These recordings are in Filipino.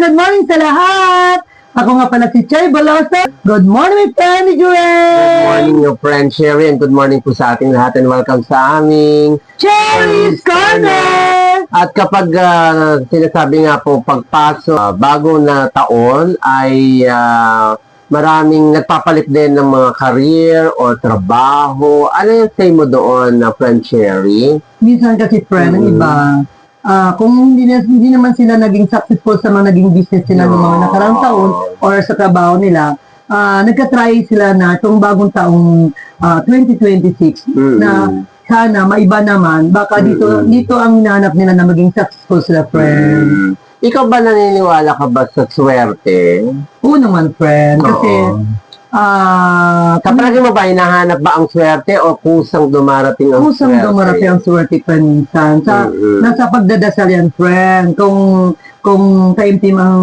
good morning sa lahat! Ako nga pala si Chay Balosa. Good morning, my friend, Joel! Good morning, your friend Sherry, and good morning po sa ating lahat and welcome sa aming Cherry's Corner! At kapag sinasabi nga po pagpasok bago na taon ay maraming nagpapalit din ng mga career o trabaho. Ano yung say mo doon na friend Sherry? Minsan kasi, friend, ang iba, kung hindi naman sila naging successful sa mga naging business nila ng mga nakarang taon or sa trabaho nila, nagka-try sila na itong bagong taong 2026 na sana maiba naman. Baka dito ang hinahanap nila na maging successful sila, friend. Ikaw ba naniniwala ka ba sa swerte? Oo naman, friend. Kasi, Sa palagi mo ba, hinahanap ba ang swerte o kusang dumarating ang kusang swerte? dumarating ang swerte, friend, minsan. Nasa pagdadasal yan, friend. Kung taimtim ang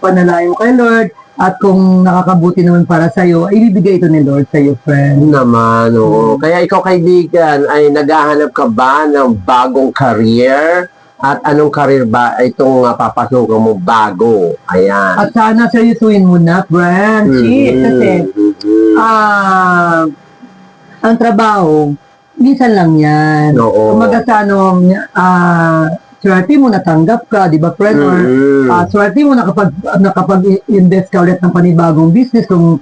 panalangin mo kay Lord, at kung nakakabuti naman para sa'yo, ay ibibigay ito ni Lord sa'yo, friend. Naman, oo. Kaya ikaw, kaibigan, ay naghahanap ka ba ng bagong career? At anong career ba itong papasukan mo bago? Ayan. At sana seryosuin mo na, friend. Kasi, ang trabaho, minsan lang yan. Oo. Kumaga sa swerte mo natanggap ka, di ba, friend? Or swerte mo nakapag-invest ka ulit ng panibagong business kung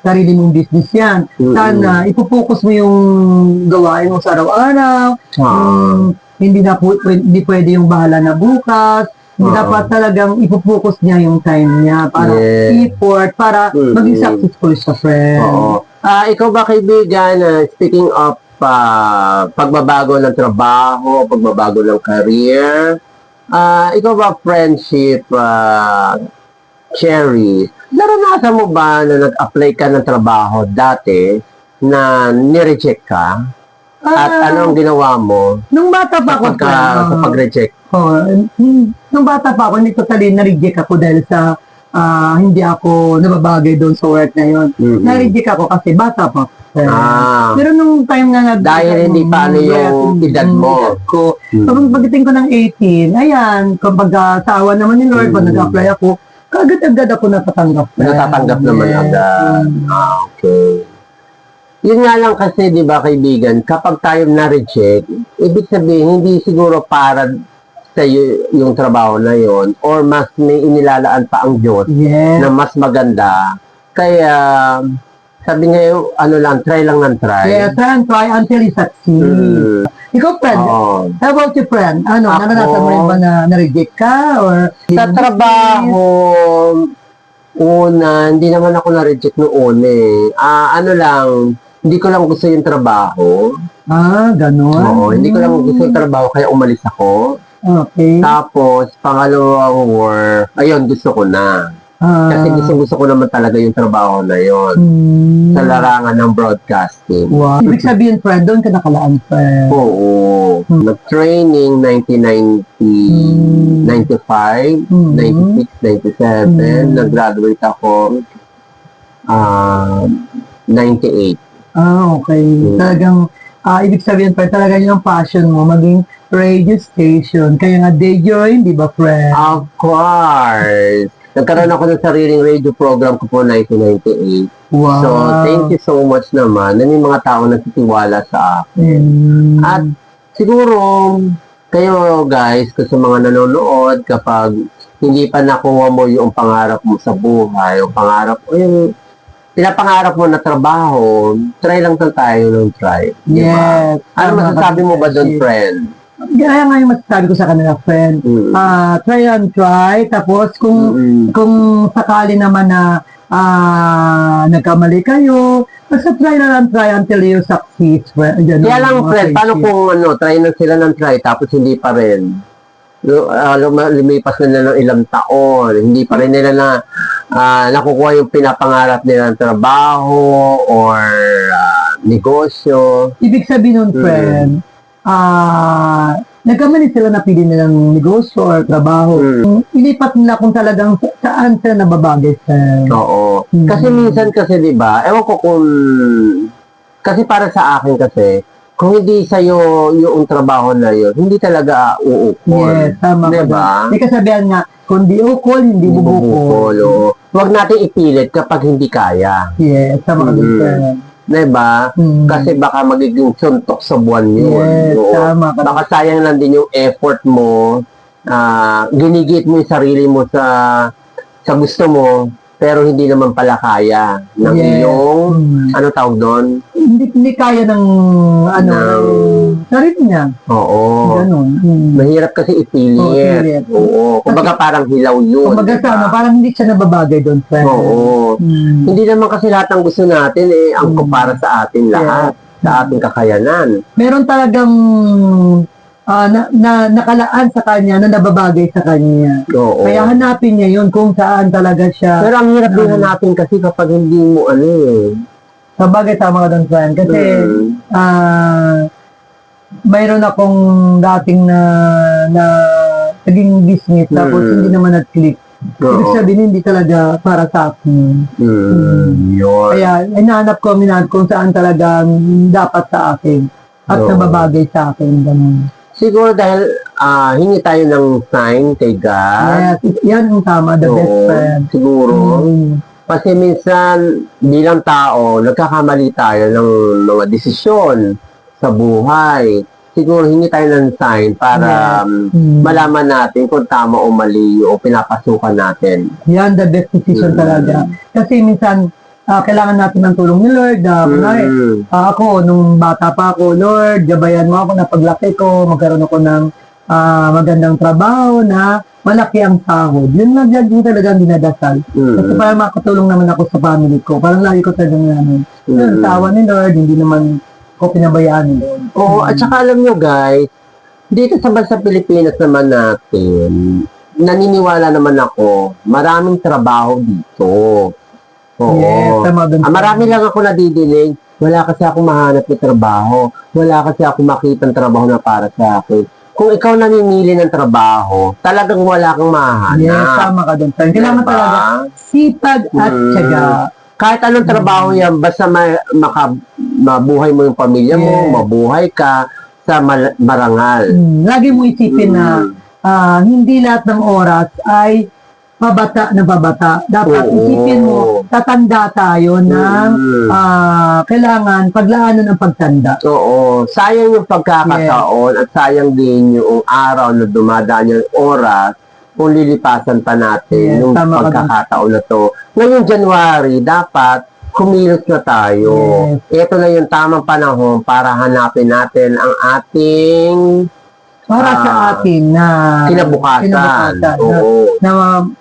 sarili mong business yan. Sana ipopokus mo yung gawain mo sa araw-araw. Hindi pwede yung bahala na bukas. Dapat talagang ipopokus niya yung time niya para effort, para maging successful siya, friend. Oo. Ikaw ba, kaibigan, speaking of pagbabago ng trabaho, pagbabago ng career, ikaw ba, friendship, Cherry, naranasan mo ba na nag-apply ka ng trabaho dati na nireject ka? At ano ang ginawa mo Nung bata pa ako, sa pag-reject? Nung bata pa ako, hindi totally na-reject ako dahil sa hindi ako nababagay doon sa work na yun. Na-reject ako kasi bata pa ako. Pero nung time na dahil hindi pa ano yung edad mo. Pagdating ko ng 18, ayan, kapag sa awa naman ni Lord, pag nag-apply ako, kagad-agad ako natatanggap. Natatanggap naman agad. Okay. Yun nga lang kasi, di ba, kaibigan, kapag tayo na-reject, ibig sabihin, hindi siguro para sa yung trabaho na yon or mas may inilalaan pa ang Diyos na mas maganda. Kaya, sabi nga yung, try lang ng try. Yeah, try and try until you succeed. Ikaw, friend, how about you, friend? Naranasan mo rin ba na na-reject ka? Or sa trabaho, hindi naman ako na-reject noon hindi ko lang gusto yung trabaho. Ganon. Oo, hindi ko lang gusto yung trabaho, kaya umalis ako. Okay. Tapos, pangalawang gusto ko na. Kasi gusto ko naman talaga yung trabaho na yon sa larangan ng broadcasting. Wow. Ibig sabihin, friend, doon ka nakalaan, friend. Oo. Nag-training 1990, 95, 96, 97. Nag-graduate ako 98. Okay. Talagang, ibig sabihin, friend, talaga yung passion mo, maging radio station. Kaya nga, day join, di ba, friend? Of course. Nagkaroon ako ng sariling radio program ko po 1998. Wow. So, thank you so much naman na may mga tao nagtitiwala sa akin. At siguro, kayo guys, kung sa mga nanonood, kapag hindi pa nakuha mo yung pangarap mo sa buhay, o pangarap mo, yung pinapangarap mo na trabaho, try lang tayo ng try. Yes. Ano masasabi mo ba doon, friend? Kaya nga yung masasabi ko sa kanila, friend. Try and try. Tapos, kung sakali naman na nagkamali kayo, basta try na lang try until you succeed. Kaya lang, friend, paano kung try na sila ng try, tapos hindi pa rin? Lumipas na ng ilang taon, hindi pa rin nila nakukuha yung pinapangarap nila ng trabaho or negosyo. Ibig sabihin nun, friend, nagkamali sila na pili nilang negosyo or trabaho. Ilipat nila kung talagang saan sila nababagay, friend. Oo. Kasi minsan kasi, di ba, ewan ko kasi para sa akin kasi, kung hindi sa'yo yung trabaho na yun, hindi talaga uukol. Yes, tama ka Diba? doon. May kasabihan nga, kung di ukol, hindi bubukol. oo. Huwag natin ipilit kapag hindi kaya. Yes, tama ka doon, Mm. friend. Diba? Mm. Kasi baka magiging suntok sa buwan yun. Yes, Oo. tama ka. Baka sayang lang din yung effort mo, ginigit mo yung sarili mo sa gusto mo, pero hindi naman pala kaya ng Yes. iyong, Mm. ano tawag doon? Hindi kaya ng, ng sarili niya. Oo. Ganun. Mm. Mahirap kasi ipilit. Oo, ipilit. Oo. Kumbaga parang hilaw yun. Kumbaga diba? sana, parang hindi siya nababagay doon, friend. Oo. Mm. Hindi naman kasi lahat ng gusto natin ang para sa atin lahat. Sa ating kakayanan. Meron talagang nakalaan sa kanya na nababagay sa kanya. Oo. Kaya hanapin niya yun kung saan talaga siya. Pero ang hirap din hanapin kasi kapag hindi mo Sabagay, tama ka doon, friend. Kasi mayroon akong dating na naging business tapos hindi naman nag-click. Ibig sabihin, hindi talaga para sa akin. Yun. Kaya, hinahanap ko kung saan talaga dapat sa akin at Oo. nababagay sa akin. Ganun. Siguro dahil hingi tayo ng sign kay God. Yes, yan ang tama, the best Oo, friend. siguro. Mm. Kasi minsan, bilang tao, nagkakamali tayo ng mga desisyon sa buhay. Siguro hingi tayo ng sign para malaman natin kung tama o mali o pinapasukan natin. Yan, the best decision talaga. Kasi minsan, kailangan natin ng tulong ni Lord. Kunwari, ako, nung bata pa ako, Lord, gabayan mo ako na paglaki ko, magkaroon ako ng magandang trabaho na malaki ang sahod. Yun na din talaga ang dinadasal. Kasi parang makatulong naman ako sa family ko. Parang lagi ko talagang namin. Yun, tawa ni Lord, hindi naman ko pinabayaan ni Lord. Oo, at saka alam nyo guys, dito sa bansa Pilipinas naman natin, naniniwala naman ako, maraming trabaho dito. Oo. Yes, tama doon. Marami lang ako nadidinig, wala kasi ako mahanap ng trabaho, wala kasi ako makitang trabaho na para sa akin. Kung ikaw namimili ng trabaho, talagang wala kang mahanap. Yes, tama ka doon. Kailangan Diba? talaga sipag at tiyaga. Kahit anong trabaho yan, basta mabuhay mo yung pamilya mo, Yes. mabuhay ka sa marangal. Lagi mo isipin na hindi lahat ng oras ay pabata na pabata. Dapat Oo. isipin mo, tatanda tayo ng kailangan paglaanan ng pagtanda. Oo, sayang yung pagkakataon at sayang din yung araw na dumadaan yung oras kung lilipasan pa natin Yes, yung tama ka pagkakataon na to. Ngayong January, dapat kumilos na tayo. Ito na yung tamang panahon para hanapin natin ang ating Para sa atin na kinabukasan. na, Oo. na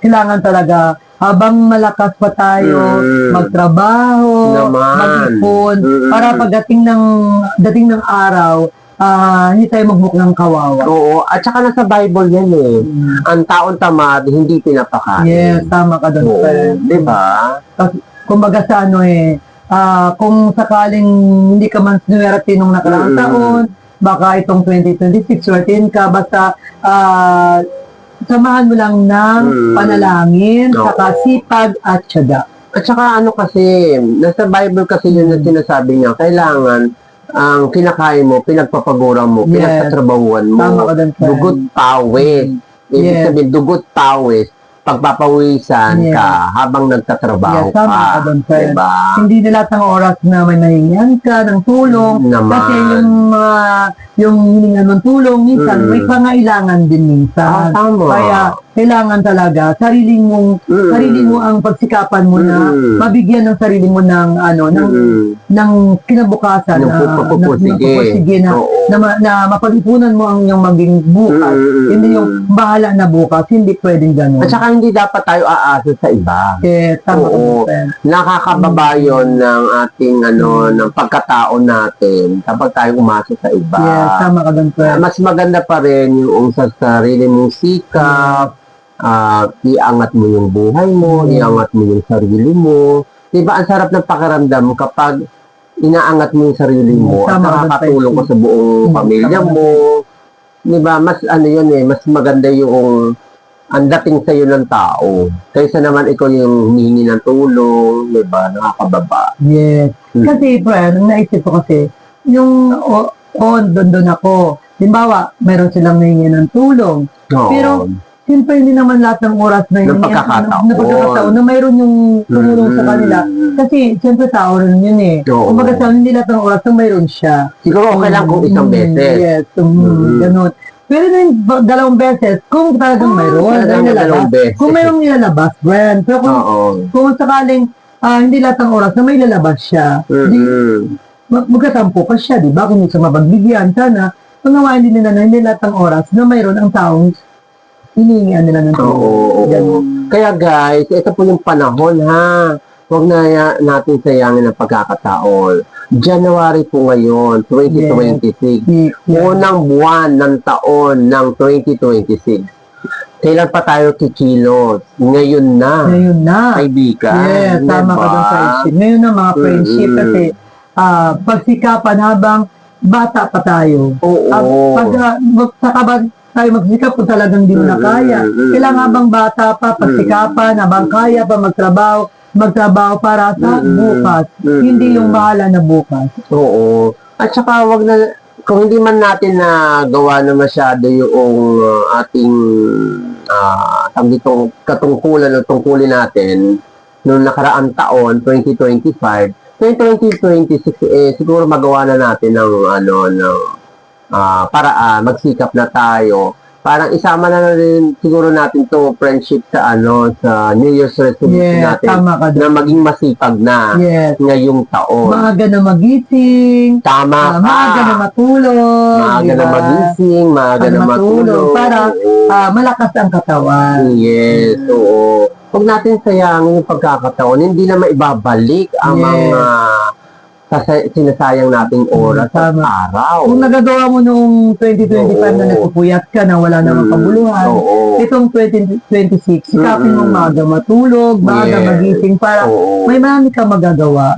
kailangan talaga habang malakas pa tayo, magtrabaho, Naman. mag-ipon, para pagdating ng araw, hindi tayo magmukhang kawawa. Oo, at saka nasa Bible yan Ang taon tamad, hindi pinapakain. Yes, tama ka doon. Oo, friend. di ba? Kumbaga sa kung sakaling hindi ka man sinuwerte nung nakaraang taon, baka itong 2026, swertein ka, basta samahan mo lang ng panalangin, saka sipag at tiyaga. At saka ano kasi, nasa Bible kasi yun na sinasabi niya, kailangan ang kinakain mo, pinagpapaguran mo, Yes. pinagtatrabahuan mo, Tama ka doon, friend. dugot pawis. Ibig Yes. sabihin, dugot pawis, pagpapawisan Yes. ka habang nagtatrabaho Yes, tama ka. ka doon, friend. Diba? Hindi na lahat ng oras na may mahingihan ka ng tulong. Naman. Kasi yung hiningan ng tulong, minsan may pangailangan din minsan. Tama. Kaya kailangan talaga sarili mo ang pagsikapan mo na mabigyan ng sarili mo ng ng kinabukasan Ng pupursige. na mapag-ipunan mo ang iyong maging bukas. Hindi yung bahala na bukas, hindi pwedeng gano'n. At saka hindi dapat tayo aasa sa iba. Tama ka, Oo. friend. Nakakababa yun ng ating ng pagkatao natin kapag tayo umasa sa iba. Yes, tama ka doon, friend. Mas maganda pa rin yung sa sarili mong sikap, iangat mo yung buhay mo, iangat mo yung sarili mo. Diba, ang sarap ng pakiramdam kapag inaangat mo yung sarili mo at Tama ka doon, nakakatulong ko sa buong pamilya tama. mo. Diba, mas mas maganda yung ang dating sa'yo ng tao. Kaysa naman ikaw yung humingi ng tulong, diba, nakakababa. Yes. Kasi, friend, ang naisip ko kasi, yung doon ako. Limbawa, meron silang nahingi ng tulong. Oo. Pero, siyempre, hindi naman lahat ng oras na Ng pagkakataon. na mayroon yung tumulong sa kanila. Kasi, siyempre, tao rin yun eh. Oo. Kumbaga sa hindi lahat ng oras na mayroon siya. Siguro okay lang kung isang beses. Yes, ganun. Pero yung dalawang beses, kung talagang mayroon, talagang nilalabas. dalawang beses. Kung mayroong nilalabas, friend. Pero kung sakaling hindi lahat ng oras na may lalabas siya, di, magkatampo pa siya, di ba? Kung hindi siya mapagbigyan, sana, pangawain din nila na hindi lahat ng oras na mayroon ang taong hinihingian nila ng tulong. Oo. Ganun. Kaya guys, ito po yung panahon ha. Huwag na natin sayangin ang pagkakataon. January po ngayon, 2026. Yeah. Unang buwan ng taon ng 2026. Kailan pa tayo kikilos? Ngayon na. Ngayon na. Kaibigan. Yes, tama ka doon, friendship. Ngayon na mga friendship kasi pagsikapan habang bata pa tayo. Oo. Saka ba tayo magsikap kung talagang di mo na kaya. Kailangan habang bata pa, pagsikapan, habang kaya pa magtrabaho para sa bukas. Hindi yung bahala na bukas. Oo. At saka wag na, kung hindi man natin na gawa na masyado yung ating katungkulan o tungkulin natin noong nakaraang taon, 2025, 2026, siguro magawa na natin ng paraan, magsikap na tayo. Parang isama na rin siguro natin to friendship sa sa New Year's resolution natin tama ka na maging masipag na ngayong taon. Maaga na magising, Tama ka. maaga na matulog, Maaga na magising, maaga na matulog. Para malakas ang katawan. Yes, oo. Huwag natin sayangin yung pagkakataon. Hindi na maibabalik ang mga sinasayang nating oras at araw. Kung nagagawa mo noong 2025 na nagpupuyat ka na wala namang kabuluhan, itong 2026, sikapin mong maaga matulog, maaga magising para may marami kang magagawa.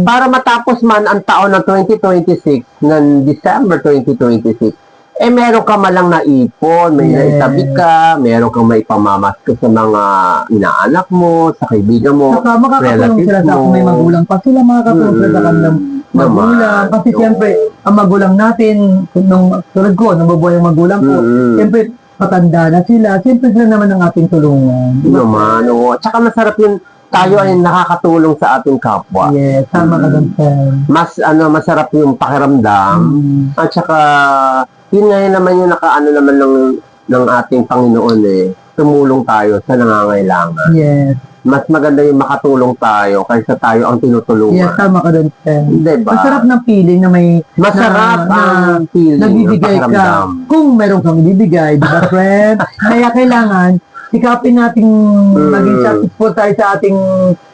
Para matapos man ang taon ng 2026, ng December 2026, meron ka malang naipon, may naitabi ka, meron kang maipamamas ka sa mga inaanak mo, sa kaibigan mo, saka makakatulong sila sa kung may magulang pa sila, makakatulong sila sa kanilang magulang. Kasi siyempre, ang magulang natin, tulad ko, nabubuhay ang magulang ko, siyempre, patanda na sila, siyempre sila naman ang ating tulungan. Naman, oo. At saka masarap yun, tayo ay nakakatulong sa ating kapwa. Yes, tama ka doon, Masarap yung pakiramdam. At saka, yun ngayon naman yung nakaano naman ng ating Panginoon tumulong tayo sa nangangailangan. Yes. Mas maganda yung makatulong tayo kaysa tayo ang tinutulungan. Yes, tama ka doon, Diba? Masarap ng feeling na may Masarap ang feeling nagbibigay ng ka. Kung meron kang ibibigay, di ba, friend? Kaya kailangan, sikapin nating maging successful tayo sa ating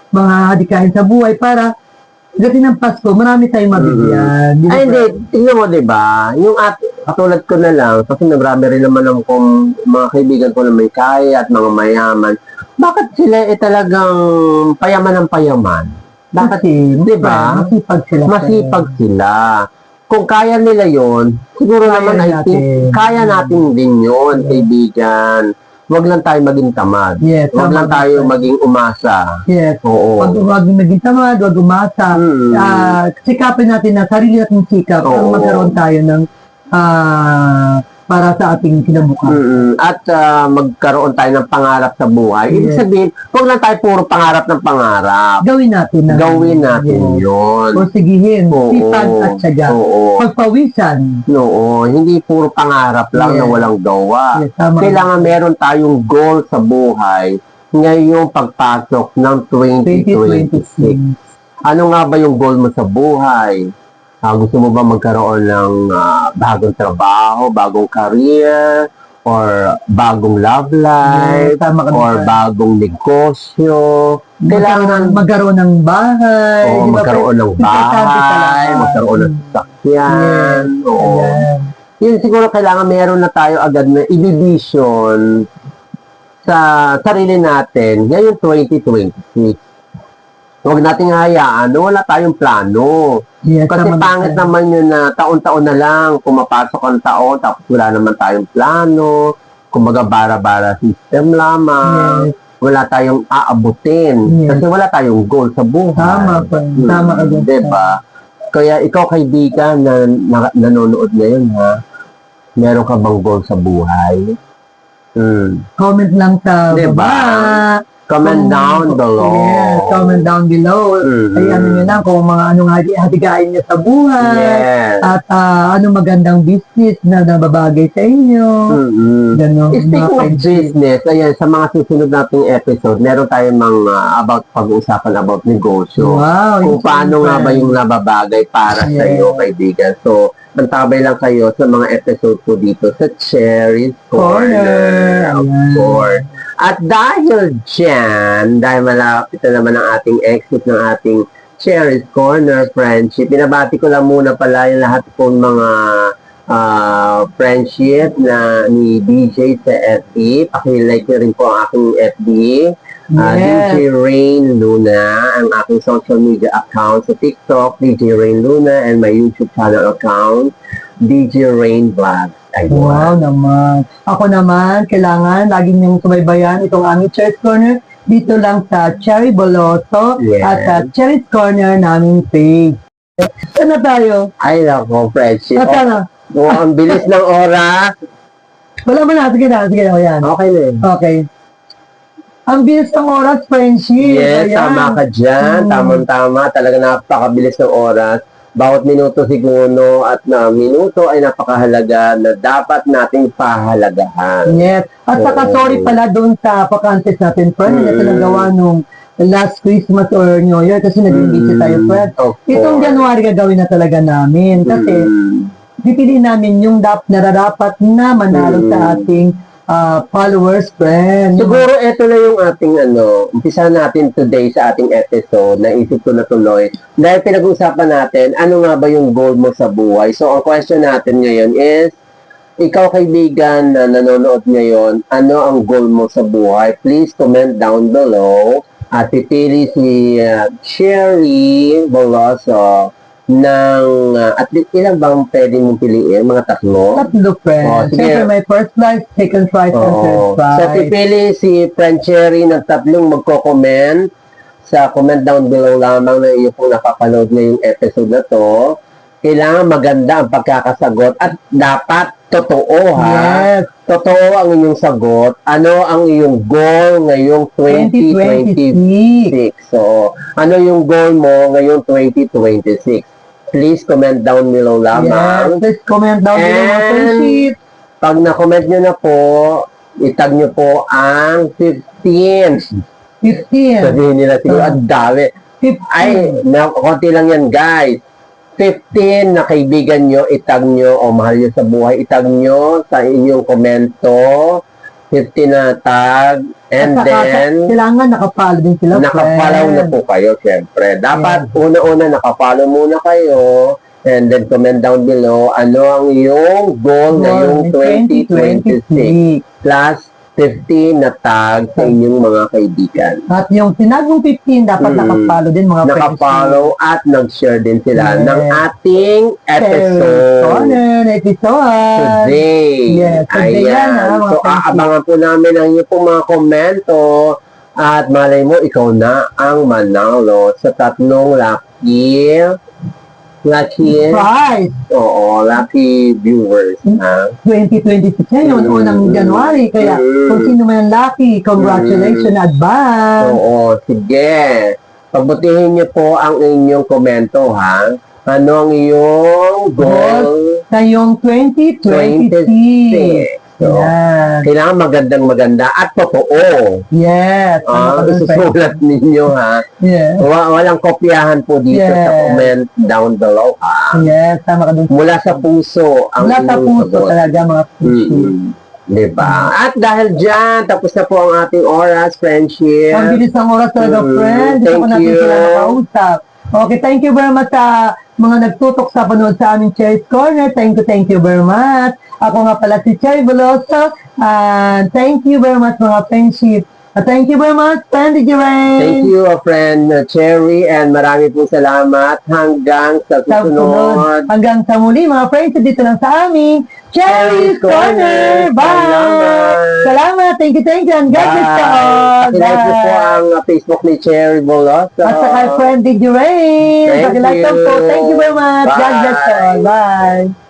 mga hadikain sa buhay para kasi ng Pasko, marami tayong mabigyan. Ay, hindi. Tingnan mo, diba? Yung katulad ko na lang, kasi marami rin naman akong mga kaibigan ko na may kaya at mga mayaman. Bakit sila talagang payaman ng payaman? Bakit, diba? Masipag sila. Masipag sila. Kung kaya nila yon, siguro naman kaya natin din yon, kaibigan. Huwag lang tayo maging tamad. Yes, huwag lang tayo maging umasa. Yes. Oo. Huwag maging tamad, huwag umasa. Sikapin natin na sarili natin sikap ang magkaroon tayo ng para sa ating kinabukasan. At magkaroon tayo ng pangarap sa buhay. Ibig sabihin, huwag lang tayo puro pangarap ng pangarap. Gawin natin yun. Porsigihin, sipag at syaga. Pagpawisan. Oo, hindi puro pangarap lang na walang gawa. Kailangan meron tayong goal sa buhay ngayong pagpasok ng 2026. Ano nga ba yung goal mo sa buhay? Gusto mo ba magkaroon ng bagong trabaho, bagong career, or bagong love life, or bagong negosyo? Kailangan magkaroon ng bahay. Magkaroon ng bahay, magkaroon ng sasakyan. Yun siguro kailangan meron na tayo agad na i-vision sa sarili natin ngayong 2026. Huwag nating hayaan na wala tayong plano. Kasi pangit naman yun na taon-taon na lang, pumapasok ang taon, tapos wala naman tayong plano, kumbaga bara-bara system lamang, wala tayong aabutin, kasi wala tayong goal sa buhay. Tama ka doon. Diba? Kaya ikaw kaibigan na nanonood ngayon ha, meron ka bang goal sa buhay? Comment lang sa Diba? baba. Comment down below. Yes, comment down below. Ay ano nyo lang kung mga anong hatigain nyo sa buhay. Yes. At ano magandang business na nababagay sa inyo. Ganon. Speaking mga of business, ayan, sa mga susunod nating episode, meron tayong mga pag-uusapan about negosyo. Wow. Kung yun paano nga ba friend. yung nababagay para sa iyo, kaibigan. So, antabay lang kayo sa mga episode ko dito sa Cherry's Corner. Of Ayan. course. At dahil dyan, dahil malapit na naman ang ating exit ng ating Cherry's Corner friendship, binabati ko lang muna pala yung lahat pong mga friendship na ni DJ sa FB. Pakilike nyo rin po ang aking FB. DJ Rain Luna, ang aking social media account sa TikTok, DJ Rain Luna, and my YouTube channel account, DJ Rain Vlog. Wow naman. Ako naman, kailangan laging niyong subaybayan itong aming Cherry's Corner dito lang sa Cherry Boloso at sa Cherry's Corner naming page. Saan na tayo? Ay, nako, friendship. Saan na? Oh, ang bilis ng oras. Wala mo na. Sige na. Ayan. Okay na yun. Okay. Ang bilis ng oras, friendship. Yes, Ayan. tama ka dyan. Tamang-tama. Talaga napakabilis ng oras. Bawat minuto siguro at na minuto ay napakahalaga na dapat nating pahalagahan. Yes. At saka sorry pala doon sa pa-contest natin, friend. Ito nagawa nung last Christmas or New Year kasi naging busy tayo, friend. Itong January gagawin na talaga namin kasi pipili namin yung nararapat na manalo sa ating followers, friend. Siguro ito na yung ating umpisa natin today sa ating episode. Naisip ko na tuloy. Dahil pinag-uusapan natin, ano nga ba yung goal mo sa buhay? So, ang question natin ngayon is, ikaw kaibigan na nanonood ngayon, ano ang goal mo sa buhay? Please comment down below. At pipili si Cherry Boloso ng at least ilan bang pwede mong piliin? Mga tatlo? Tatlo, friend. Oh, sige. Siyempre, may first prize, second prize, and third prize. So, pipili si Friend Cherry ng tatlong magko-comment sa comment down below lamang na iyo pong napapanood na yung episode na to. Kailangan maganda ang pagkakasagot at dapat totoo, ha? Yes. Totoo ang inyong sagot. Ano ang iyong goal ngayong 2026? So, ano yung goal mo ngayong 2026? Please comment down below lamang. Yes, please comment down below mga friendship. Pag na-comment nyo na po, itag nyo po ang 15. 15. Sabihin nila siguro, ang dami. 15. Ay, konti lang yan, guys. 15 na kaibigan nyo, itag nyo, o mahal nyo sa buhay, itag nyo sa inyong komento. 15 na tag. And at saka, then, kailangan nakapalo din sila, nakapollow na po kayo, syempre. Dapat, una-una, nakapollow muna kayo. And then, comment down below, ano ang iyong goal ngayong 2026. Plus, 15 na tag sa inyong mga kaibigan. At yung sinagong 15, dapat nakapalo din mga friends. Nakapollow at nag-share din sila ng ating episode today. Yes, today yan, mga So, aabangan po namin ang inyong pong mga komento at malay mo, ikaw na ang manalo sa tatlong lucky prize. Oo, lucky viewers. 2026 yan, yung unang January. Kaya kung sino man ang lucky, congratulations advance. Oo, sige. Pagbutihin niyo po ang inyong komento, ha? Ano ang iyong goal Ngayong 2026. So, kailangan magandang-maganda at totoo. Yes. Isusulat ninyo, ha? Yes. Walang kopyahan po dito sa comment down below, ha? Yes, tama ka dun. Mula sa puso ang Mula sa inyong puso sagot. talaga mga friendship. Diba? At dahil dyan, tapos na po ang ating oras, friendship. Ang bilis ng oras talaga, friend. Gusto ko Thank natin you. sila nakausap. Okay, thank you very much sa mga nagtutok sa panood sa aming Cherry's Corner. Thank you very much. Ako nga pala si Cherry Boloso. Thank you very much mga friendship. Thank you very much, friend Ray. Thank you, friend Cherry, and marami pong salamat hanggang sa susunod. Hanggang sa muli, mga friends, dito lang sa aming Cherry's Corner. Bye! Salamat. Thank you, and God bless you all. Pakilike niyo po ang Facebook ni Cherry Boloso. At saka friend Ray. Thank Pakilike you. po. Thank you very much. God bless you all. Bye!